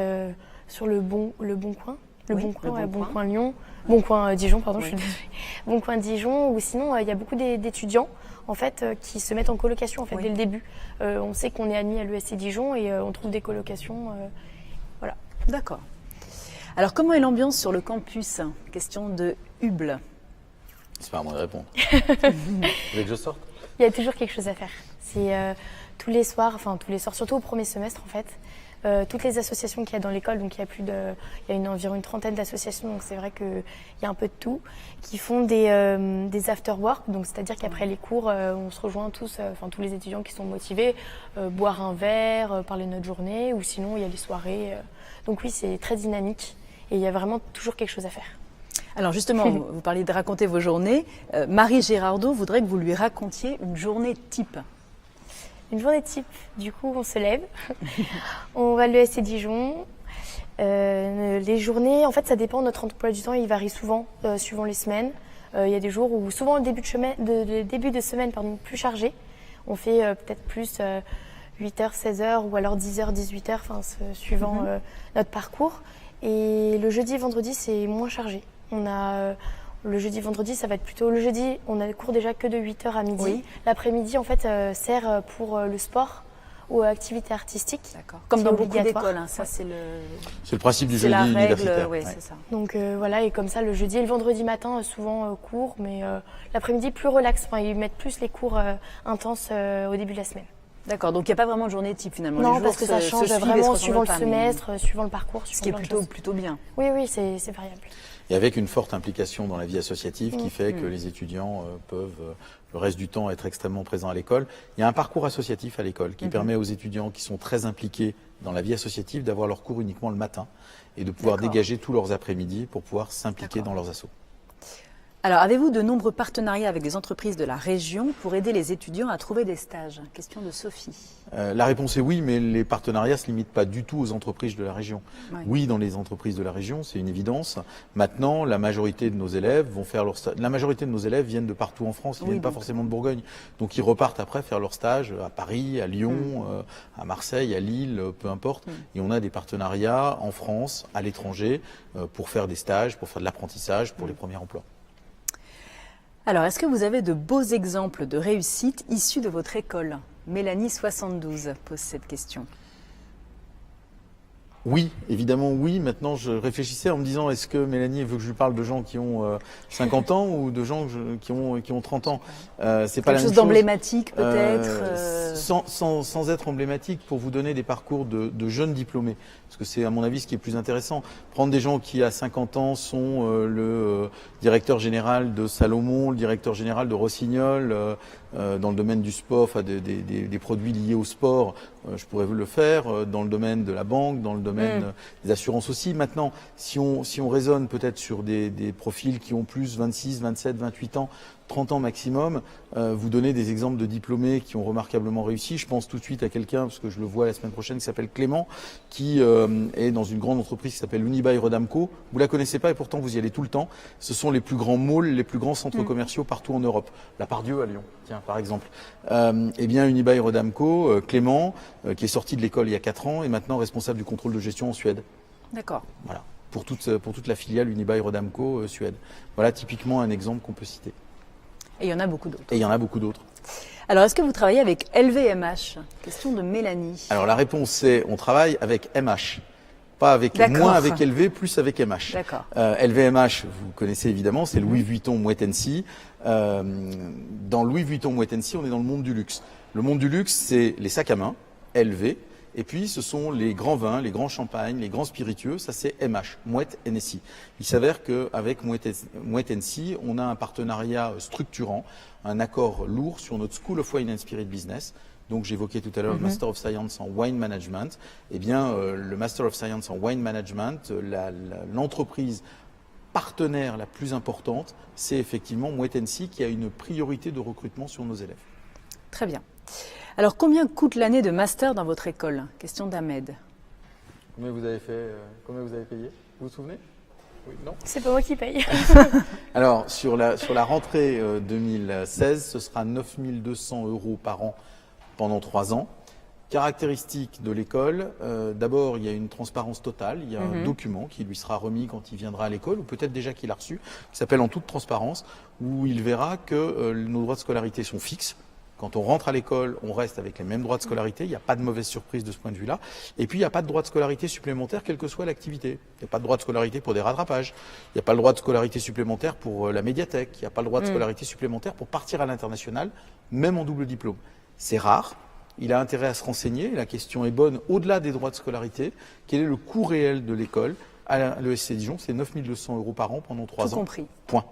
C: sur le Bon Coin.
A: Oui,
C: Bon Coin,
A: le Bon
C: Bon
A: Coin.
C: Coin Lyon. Bon Coin Dijon, pardon,
A: Oui.
C: je suis désolée. Bon Coin Dijon, ou sinon, il y a beaucoup d'étudiants en fait, qui se mettent en colocation en fait,
A: Oui.
C: dès le début. On sait qu'on est admis à l'ESC Dijon et on trouve des colocations. Voilà.
A: D'accord. Alors, comment est l'ambiance sur le campus? Question de Huble.
B: C'est pas à moi de répondre. Vous voulez que je sorte?
C: Il y a toujours quelque chose à faire. C'est tous les soirs, surtout au premier semestre en fait. Toutes les associations qu'il y a dans l'école, donc il y a environ une trentaine d'associations, donc c'est vrai qu'il y a un peu de tout, qui font des after-work, donc c'est-à-dire qu'après les cours, on se rejoint tous les étudiants qui sont motivés, boire un verre, parler de notre journée, ou sinon il y a les soirées. Donc oui, c'est très dynamique et il y a vraiment toujours quelque chose à faire.
A: Alors justement, vous parliez de raconter vos journées. Marie Girardot voudrait que vous lui racontiez une journée type.
C: Une journée type, du coup on se lève, on va à l'ESC Dijon. Les journées, en fait ça dépend, notre emploi du temps il varie souvent, suivant les semaines. Il y a des jours où souvent le début de semaine plus chargé. On fait peut-être plus 8h, 16h ou alors 10h, 18h, suivant notre parcours. Et le jeudi et vendredi c'est moins chargé. On a... Le jeudi, vendredi, ça va être plutôt... Le jeudi, on a des cours déjà que de 8h à midi.
A: Oui.
C: L'après-midi, en fait, sert pour le sport ou activités artistiques.
A: D'accord. Comme
C: C'est
A: dans beaucoup
C: obligatoire.
A: d'écoles, hein, ça c'est
B: C'est le principe du
A: c'est
B: jeudi
A: la règle,
B: universitaire.
A: ouais,
B: Ouais.
A: c'est ça.
C: Donc voilà, et comme ça, le jeudi et le vendredi matin, souvent cours, mais l'après-midi, plus relax. Enfin, ils mettent plus les cours intenses au début de la semaine.
E: D'accord, donc il n'y a pas vraiment de journée type finalement.
C: Non,
E: Les
C: parce que
E: jours
C: ça
E: se
C: change
E: suivent et se
C: vraiment
E: ressemblent
C: suivant le
E: pas, mais-
C: semestre, suivant le parcours,
E: Ce
C: suivant
E: qui est
C: plein de choses.
E: plutôt bien.
C: Oui, c'est variable.
B: Et avec une forte implication dans la vie associative qui fait que
E: Mm.
B: les étudiants peuvent le reste du temps être extrêmement présents à l'école. Il y a un parcours associatif à l'école qui permet aux étudiants qui sont très impliqués dans la vie associative d'avoir leurs cours uniquement le matin et de pouvoir
E: D'accord.
B: dégager tous leurs après-midi pour pouvoir s'impliquer
E: D'accord.
B: dans leurs assos.
E: Alors, avez-vous de nombreux partenariats avec des entreprises de la région pour aider les étudiants à trouver des stages? Question de Sophie.
B: La réponse est oui, mais les partenariats ne se limitent pas du tout aux entreprises de la région.
E: Ouais.
B: Oui, dans les entreprises de la région, c'est une évidence. Maintenant, la majorité de nos élèves vont faire leur stage. La majorité de nos élèves viennent de partout en France, ils
E: Oui,
B: viennent pas
E: donc.
B: forcément de Bourgogne. Donc ils repartent après faire leur stage à Paris, à Lyon, à Marseille, à Lille, peu importe. Et on a des partenariats en France, à l'étranger, pour faire des stages, pour faire de l'apprentissage, pour les premiers emplois.
E: Alors, est-ce que vous avez de beaux exemples de réussite issus de votre école? Mélanie 72 pose cette question.
B: Oui, évidemment oui. Maintenant, je réfléchissais en me disant, est-ce que Mélanie veut que je lui parle de gens qui ont 50 ans ou de gens qui ont 30 ans? C'est pas la
E: Quelque
B: même
E: chose
B: chose.
E: d'emblématique peut-être
B: Sans être emblématique, pour vous donner des parcours de jeunes diplômés. Parce que c'est à mon avis ce qui est plus intéressant. Prendre des gens qui à 50 ans sont le directeur général de Salomon, le directeur général de Rossignol, dans le domaine du sport, enfin des produits liés au sport, je pourrais vous le faire, dans le domaine de la banque, dans le domaine des assurances aussi. Maintenant, si on raisonne peut-être sur des profils qui ont plus 26, 27, 28 ans, 30 ans maximum, vous donnez des exemples de diplômés qui ont remarquablement réussi. Je pense tout de suite à quelqu'un, parce que je le vois la semaine prochaine, qui s'appelle Clément, qui est dans une grande entreprise qui s'appelle Unibail Rodamco. Vous la connaissez pas et pourtant vous y allez tout le temps. Ce sont les plus grands malls, les plus grands centres commerciaux partout en Europe. La Pardieu à Lyon, tiens, par exemple. Eh bien, Unibail Rodamco, Clément, qui est sorti de l'école il y a 4 ans, est maintenant responsable du contrôle de gestion en Suède.
E: D'accord.
B: Voilà. Pour toute la filiale Unibail Rodamco Suède. Voilà typiquement un exemple qu'on peut citer.
E: Et il y en a beaucoup d'autres.
B: Et il y en a beaucoup d'autres.
E: Alors, est-ce que vous travaillez avec LVMH? Question de Mélanie.
B: Alors la réponse c'est on travaille avec MH. Pas avec,
E: D'accord.
B: moins avec LV, plus avec MH.
E: D'accord.
B: LVMH, vous connaissez évidemment, c'est Louis Vuitton Moet Hennessy. Dans Louis Vuitton Moet Hennessy, on est dans le monde du luxe. Le monde du luxe, c'est les sacs à main, LV, et puis ce sont les grands vins, les grands champagnes, les grands spiritueux, ça c'est MH, Moet Hennessy. Il s'avère qu'avec Moet Hennessy, on a un partenariat structurant, un accord lourd sur notre School of Wine and Spirit Business. Donc j'évoquais tout à l'heure le Master of Science en Wine Management. Eh bien, le Master of Science en Wine Management, l'entreprise partenaire la plus importante, c'est effectivement Moet Hennessy qui a une priorité de recrutement sur nos élèves.
E: Très bien. Alors, combien coûte l'année de master dans votre école? Question d'Ahmed.
B: Combien vous avez payé? Vous vous souvenez? Oui, non?
C: C'est pas moi qui paye.
B: Alors, sur la rentrée 2016, ce sera 9 200 € par an pendant 3 ans. Caractéristique de l'école, d'abord il y a une transparence totale, il y a un document qui lui sera remis quand il viendra à l'école, ou peut-être déjà qu'il l'a reçu, qui s'appelle En toute transparence, où il verra que nos droits de scolarité sont fixes. Quand on rentre à l'école, on reste avec les mêmes droits de scolarité, il n'y a pas de mauvaise surprise de ce point de vue-là. Et puis il n'y a pas de droits de scolarité supplémentaires, quelle que soit l'activité. Il n'y a pas de droit de scolarité pour des rattrapages, il n'y a pas le droit de scolarité supplémentaire pour la médiathèque, il n'y a pas le droit de scolarité supplémentaire pour partir à l'international, même en double diplôme. C'est rare. Il a intérêt à se renseigner. La question est bonne. Au-delà des droits de scolarité, quel est le coût réel de l'école à l'ESC Dijon? C'est 9 200 € par an pendant 3 ans.
E: Tout compris.
B: Point.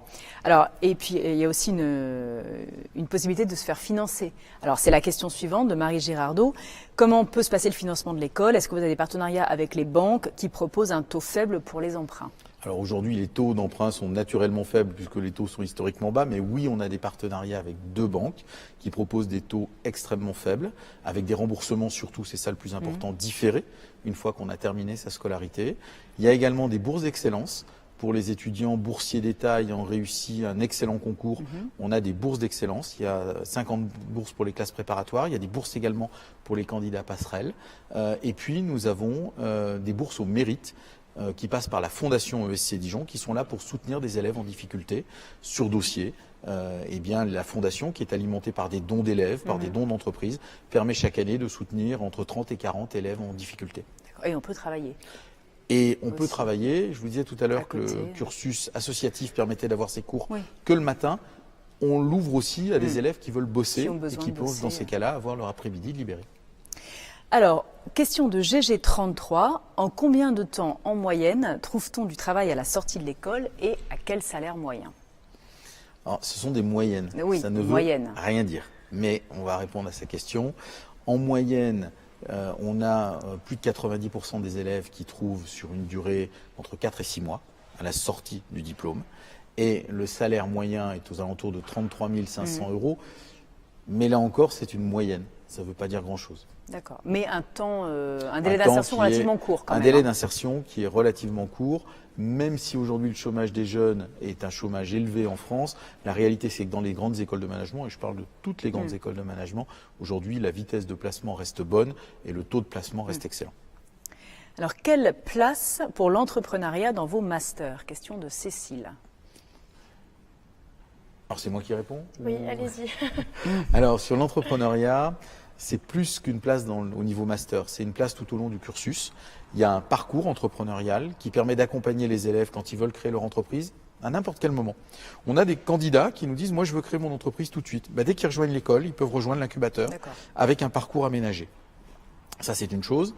E: Alors, et puis, il y a aussi une possibilité de se faire financer. Alors, c'est la question suivante de Marie Girardot. Comment peut se passer le financement de l'école? Est-ce que vous avez des partenariats avec les banques qui proposent un taux faible pour les emprunts?
B: Alors aujourd'hui, les taux d'emprunt sont naturellement faibles puisque les taux sont historiquement bas, mais oui, on a des partenariats avec 2 banques qui proposent des taux extrêmement faibles, avec des remboursements surtout, c'est ça le plus important, différés, une fois qu'on a terminé sa scolarité. Il y a également des bourses d'excellence pour les étudiants boursiers d'État ayant réussi un excellent concours. On a des bourses d'excellence, il y a 50 bourses pour les classes préparatoires, il y a des bourses également pour les candidats passerelles. Et puis nous avons des bourses au mérite, qui passent par la Fondation ESC Dijon, qui sont là pour soutenir des élèves en difficulté sur dossier. Eh bien, la Fondation, qui est alimentée par des dons d'élèves, par des dons d'entreprises, permet chaque année de soutenir entre 30 et 40 élèves en difficulté.
E: Et on peut travailler.
B: Et on peut
E: Aussi.
B: travailler, je vous disais tout à l'heure que le
E: côté.
B: cursus associatif permettait d'avoir ses cours
E: Oui.
B: que le matin. on l'ouvre aussi à des élèves qui veulent bosser
A: Qui ont
B: et
A: besoin
B: qui
A: de
B: peuvent,
A: bosser.
B: dans ces cas-là, avoir leur après-midi libéré.
A: Alors, question de GG33. En combien de temps, en moyenne, trouve-t-on du travail à la sortie de l'école et à quel salaire moyen?
B: Alors, ce sont des moyennes.
A: Oui,
B: ça ne veut
A: moyennes.
B: rien dire. Mais on va répondre à ces questions. En moyenne, on a plus de 90% des élèves qui trouvent sur une durée entre 4 et 6 mois à la sortie du diplôme. Et le salaire moyen est aux alentours de 33 500 euros. Mais là encore, c'est une moyenne. Ça ne veut pas dire grand-chose.
A: D'accord. Mais un délai
B: Un temps
A: d'insertion
B: qui est-
A: relativement court quand
B: Un
A: même.
B: délai
A: hein.
B: d'insertion qui est relativement court, même si aujourd'hui le chômage des jeunes est un chômage élevé en France. La réalité, c'est que dans les grandes écoles de management, et je parle de toutes les grandes écoles de management, aujourd'hui la vitesse de placement reste bonne et le taux de placement reste excellent.
A: Alors, quelle place pour l'entrepreneuriat dans vos masters? Question de Cécile.
B: Alors c'est moi qui réponds?
C: Oui, allez-y.
B: Alors sur l'entrepreneuriat, c'est plus qu'une place au niveau master, c'est une place tout au long du cursus. Il y a un parcours entrepreneurial qui permet d'accompagner les élèves quand ils veulent créer leur entreprise à n'importe quel moment. On a des candidats qui nous disent « moi je veux créer mon entreprise tout de suite ». Dès qu'ils rejoignent l'école, ils peuvent rejoindre l'incubateur
A: D'accord.
B: avec un parcours aménagé. Ça c'est une chose.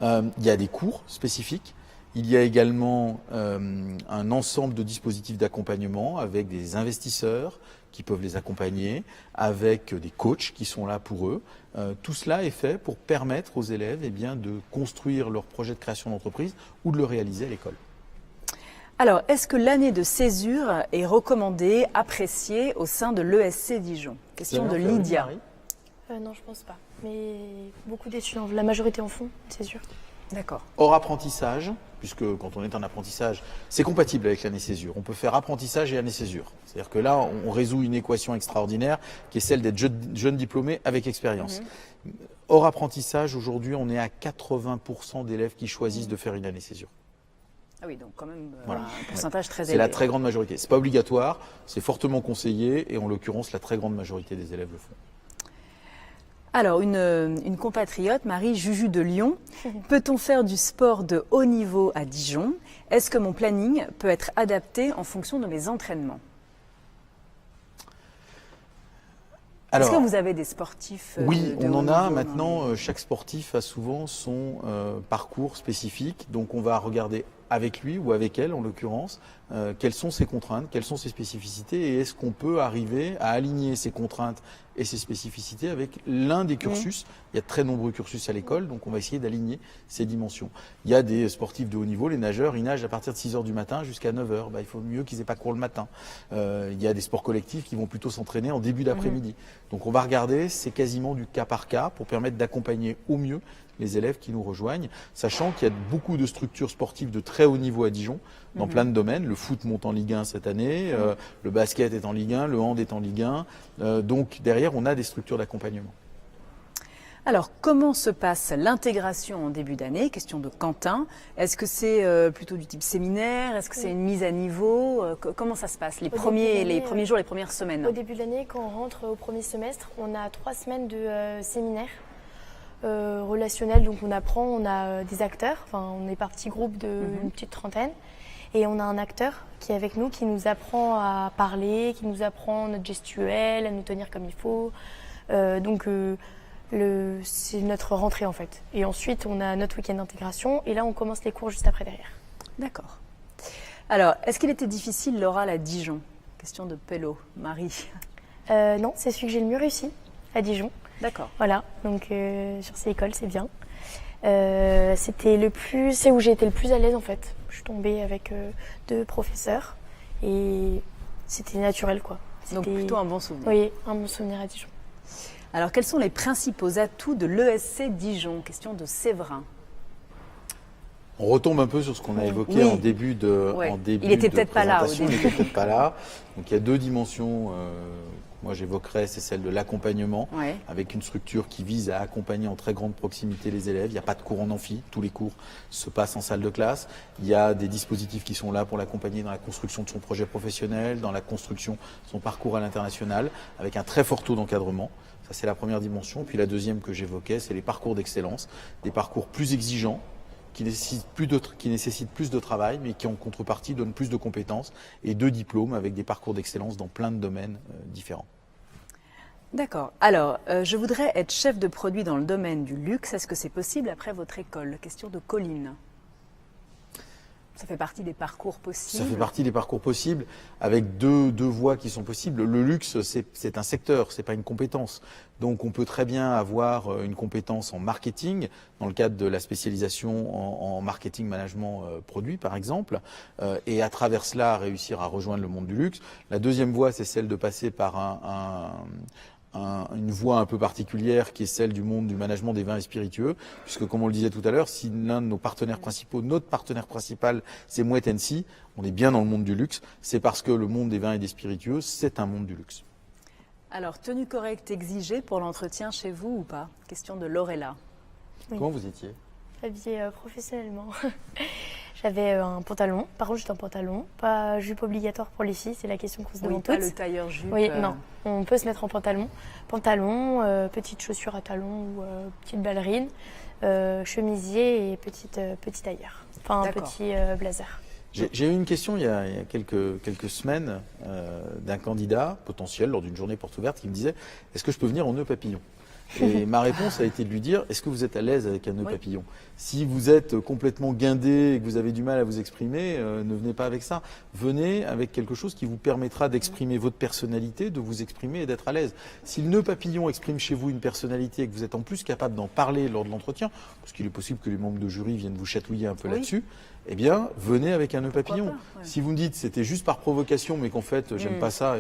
B: Il y a des cours spécifiques. Il y a également un ensemble de dispositifs d'accompagnement avec des investisseurs qui peuvent les accompagner, avec des coachs qui sont là pour eux. Tout cela est fait pour permettre aux élèves de construire leur projet de création d'entreprise ou de le réaliser à l'école.
A: Alors, est-ce que l'année de césure est recommandée, appréciée au sein de l'ESC Dijon? Question de Lydia.
C: Non, je pense pas. Mais beaucoup d'étudiants, la majorité en font, c'est sûr.
A: D'accord.
B: Hors apprentissage, puisque quand on est en apprentissage, c'est compatible avec l'année césure. On peut faire apprentissage et année césure. C'est-à-dire que là, on résout une équation extraordinaire qui est celle d'être jeune diplômé avec expérience. Hors apprentissage, aujourd'hui, on est à 80% d'élèves qui choisissent de faire une année césure.
A: Ah oui, donc quand même
B: Voilà.
A: un pourcentage très
B: C'est
A: élevé.
B: la très grande majorité. C'est pas obligatoire, c'est fortement conseillé et en l'occurrence, la très grande majorité des élèves le font.
A: Alors, une compatriote, Marie Juju de Lyon. Peut-on faire du sport de haut niveau à Dijon? Est-ce que mon planning peut être adapté en fonction de mes entraînements? Est-ce que vous avez des sportifs
B: Oui,
A: de
B: on
A: haut
B: en a
A: niveau
B: maintenant. Chaque sportif a souvent son parcours spécifique. Donc on va regarder avec lui ou avec elle en l'occurrence, quelles sont ses contraintes, quelles sont ses spécificités et est-ce qu'on peut arriver à aligner ces contraintes et ces spécificités avec l'un des cursus. Il y a de très nombreux cursus à l'école, donc on va essayer d'aligner ces dimensions. Il y a des sportifs de haut niveau, les nageurs, ils nagent à partir de 6 h du matin jusqu'à 9 h. Il faut mieux qu'ils aient pas cours le matin. Il y a des sports collectifs qui vont plutôt s'entraîner en début d'après-midi. Donc on va regarder, c'est quasiment du cas par cas pour permettre d'accompagner au mieux les élèves qui nous rejoignent, sachant qu'il y a beaucoup de structures sportives de très haut niveau à Dijon, dans plein de domaines. Le foot monte en Ligue 1 cette année, le basket est en Ligue 1, le hand est en Ligue 1. Donc derrière, on a des structures d'accompagnement.
A: Alors, comment se passe l'intégration en début d'année? Question de Quentin. Est-ce que c'est plutôt du type séminaire? Est-ce que c'est une mise à niveau? Comment ça se passe les premiers jours, les premières semaines?
C: Au début de l'année, quand on rentre au premier semestre, on a 3 semaines de séminaire relationnel. Donc on apprend, on a des acteurs. Enfin, on est par petits groupes d'une petite trentaine. Et on a un acteur qui est avec nous, qui nous apprend à parler, qui nous apprend notre gestuelle, à nous tenir comme il faut. C'est notre rentrée en fait. Et ensuite, on a notre week-end d'intégration. Et là, on commence les cours juste après derrière.
A: D'accord. Alors, est-ce qu'il était difficile l'oral à Dijon? Question de Pello, Marie.
C: Non, c'est celui que j'ai le mieux réussi à Dijon.
A: D'accord.
C: Voilà, donc sur ces écoles, c'est bien. C'est où j'ai été le plus à l'aise en fait. Je suis tombée avec 2 professeurs et c'était naturel quoi.
A: Donc plutôt un bon souvenir.
C: Oui, un bon souvenir à Dijon.
A: Alors quels sont les principaux atouts de l'ESC Dijon? Question de Séverin.
B: On retombe un peu sur ce qu'on a évoqué en début de
A: Il était peut-être pas là au
B: présentation.
A: début.
B: Il était peut-être pas là. Donc il y a 2 dimensions. Moi j'évoquerais, c'est celle de l'accompagnement, avec une structure qui vise à accompagner en très grande proximité les élèves. Il n'y a pas de cours en amphi, tous les cours se passent en salle de classe. Il y a des dispositifs qui sont là pour l'accompagner dans la construction de son projet professionnel, dans la construction de son parcours à l'international, avec un très fort taux d'encadrement. Ça c'est la première dimension. Puis la deuxième que j'évoquais, c'est les parcours d'excellence, des parcours plus exigeants, qui nécessitent plus de travail, mais qui en contrepartie donnent plus de compétences et de diplômes avec des parcours d'excellence dans plein de domaines différents.
A: D'accord. Alors, je voudrais être chef de produit dans le domaine du luxe. Est-ce que c'est possible après votre école? Question de Colline. Ça fait partie des parcours possibles.
B: Ça fait partie des parcours possibles avec deux voies qui sont possibles. Le luxe, c'est un secteur, c'est pas une compétence. Donc on peut très bien avoir une compétence en marketing, dans le cadre de la spécialisation en marketing management produit par exemple, et à travers cela réussir à rejoindre le monde du luxe. La deuxième voie, c'est celle de passer par une voie un peu particulière qui est celle du monde du management des vins et spiritueux, puisque comme on le disait tout à l'heure, si l'un de nos partenaires principaux, notre partenaire principal, c'est Moët & Cie, on est bien dans le monde du luxe, c'est parce que le monde des vins et des spiritueux, c'est un monde du luxe.
A: Alors, tenue correcte exigée pour l'entretien chez vous ou pas? Question de Lorella.
C: Oui.
B: Comment vous étiez?
C: Habillée professionnellement. J'avais un pantalon. Par contre, j'étais en pantalon. Pas jupe obligatoire pour les filles, c'est la question qu'on se demande
A: pas
C: toutes.
A: le tailleur jupe.
C: Oui, non. On peut se mettre en pantalon. Pantalon, petites chaussures à talons ou petite ballerine, chemisier et petit tailleur. Enfin, un petit blazer.
B: J'ai eu une question il y a quelques semaines d'un candidat potentiel lors d'une journée porte ouverte qui me disait « Est-ce que je peux venir en nœud papillon ?» Et ma réponse a été de lui dire « Est-ce que vous êtes à l'aise avec un nœud papillon ?» Si vous êtes complètement guindé et que vous avez du mal à vous exprimer, ne venez pas avec ça. Venez avec quelque chose qui vous permettra d'exprimer votre personnalité, de vous exprimer et d'être à l'aise. Si le nœud papillon exprime chez vous une personnalité et que vous êtes en plus capable d'en parler lors de l'entretien, parce qu'il est possible que les membres de jury viennent vous chatouiller un peu là-dessus, eh bien, venez avec un nœud papillon. Si vous me dites c'était juste par provocation, mais qu'en fait, j'aime pas ça,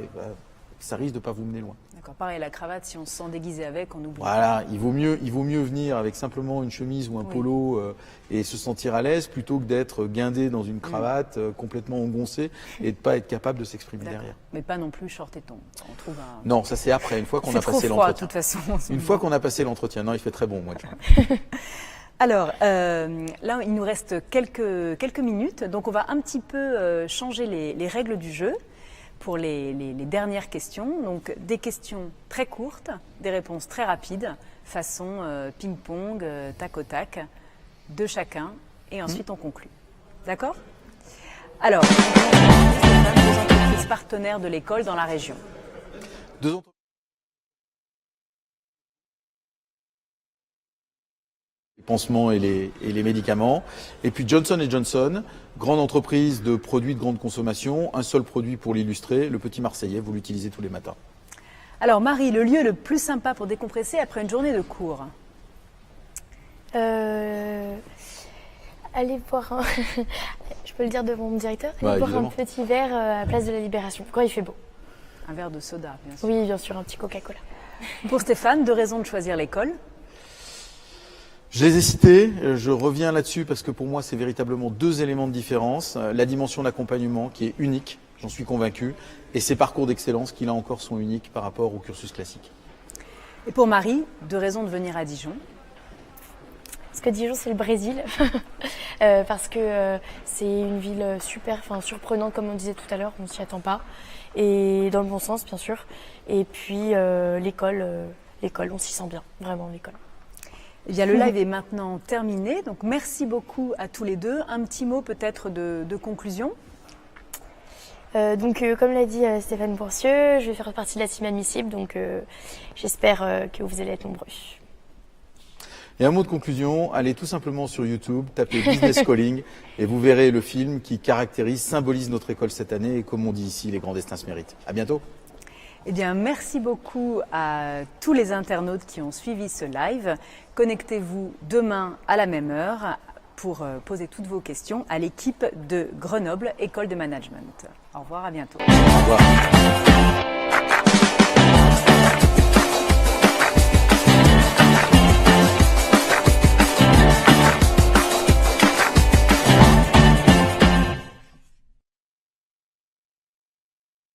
B: ça risque de pas vous mener loin.
A: D'accord, pareil, la cravate, si on se sent déguisé avec, on oublie.
B: Voilà, il vaut mieux venir avec simplement une chemise ou un polo et se sentir à l'aise plutôt que d'être guindé dans une cravate complètement engoncée et de pas être capable de s'exprimer derrière.
A: Mais pas non plus short et ton. On trouve un...
B: Non, ça c'est après, une fois qu'on a passé
A: l'entretien.
B: l'entretien.
A: De toute façon.
B: Une fois qu'on a passé l'entretien, non, il fait très bon au mois de juin.
A: Alors, là, il nous reste quelques minutes, donc on va un petit peu changer les règles du jeu pour les dernières questions. Donc, des questions très courtes, des réponses très rapides, façon ping-pong, tac au tac, de chacun, et ensuite on conclut. D'accord? Alors, deux entreprises partenaires de l'école dans la région.
B: Les pansements et les médicaments. Et puis Johnson & Johnson, grande entreprise de produits de grande consommation, un seul produit pour l'illustrer, le petit Marseillais, vous l'utilisez tous les matins.
A: Alors Marie, le lieu le plus sympa pour décompresser après une journée de cours?
C: Aller boire un... Je peux le dire devant mon directeur? Aller boire
B: évidemment.
C: un petit verre à Place de la Libération, quand il fait beau.
A: Un verre de soda, bien sûr.
C: Oui, bien sûr, un petit Coca-Cola.
A: Pour Stéphane, 2 raisons de choisir l'école?
B: Je les ai cités, je reviens là-dessus parce que pour moi c'est véritablement 2 éléments de différence. La dimension d'accompagnement qui est unique, j'en suis convaincu, et ces parcours d'excellence qui là encore sont uniques par rapport au cursus classique.
A: Et pour Marie, 2 raisons de venir à Dijon?
C: Parce que Dijon, c'est le Brésil. Parce que c'est une ville super, surprenante, comme on disait tout à l'heure, on ne s'y attend pas. Et dans le bon sens, bien sûr. Et puis l'école, on s'y sent bien, vraiment, l'école.
A: Eh bien, le live est maintenant terminé. Donc, merci beaucoup à tous les deux. Un petit mot peut-être de conclusion?
C: Comme l'a dit Stéphane Boursieux, je vais faire partie de la team admissible. Donc, j'espère que vous allez être nombreux.
B: Et un mot de conclusion, allez tout simplement sur YouTube, tapez Business Calling et vous verrez le film qui symbolise notre école cette année et comme on dit ici, les grands destins se méritent. À bientôt.
A: Eh bien, merci beaucoup à tous les internautes qui ont suivi ce live. Connectez-vous demain à la même heure pour poser toutes vos questions à l'équipe de Grenoble École de Management. Au revoir, à bientôt.
B: Au revoir.